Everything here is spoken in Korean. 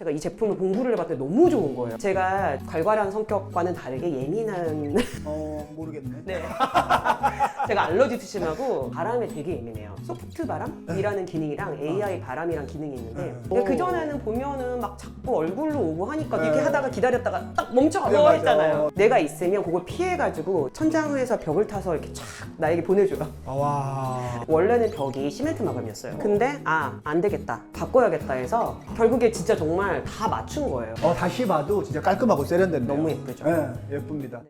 제가 이 제품을 공부를 해봤더니 너무 좋은 거예요. 제가 괄괄한 성격과는 다르게 예민한 모르겠네. 네. 제가 알러지도 심하고 바람에 되게 예민해요. 소프트 바람이라는 기능이랑 AI 바람이랑 기능이 있는데 근데 그전에는 보면은 막 자꾸 얼굴로 오고 하니까 이렇게 하다가 기다렸다가 딱 멈춰서 맞아. 했잖아요. 내가 있으면 그걸 피해가지고 천장에서 벽을 타서 이렇게 촥 나에게 보내줘요. 와. 원래는 벽이 시멘트 마감이었어요. 근데 안 되겠다. 바꿔야겠다 해서 결국에 진짜 정말 다 맞춘 거예요. 다시 봐도 진짜 깔끔하고 세련됐네요. 너무 예쁘죠? 네, 예쁩니다.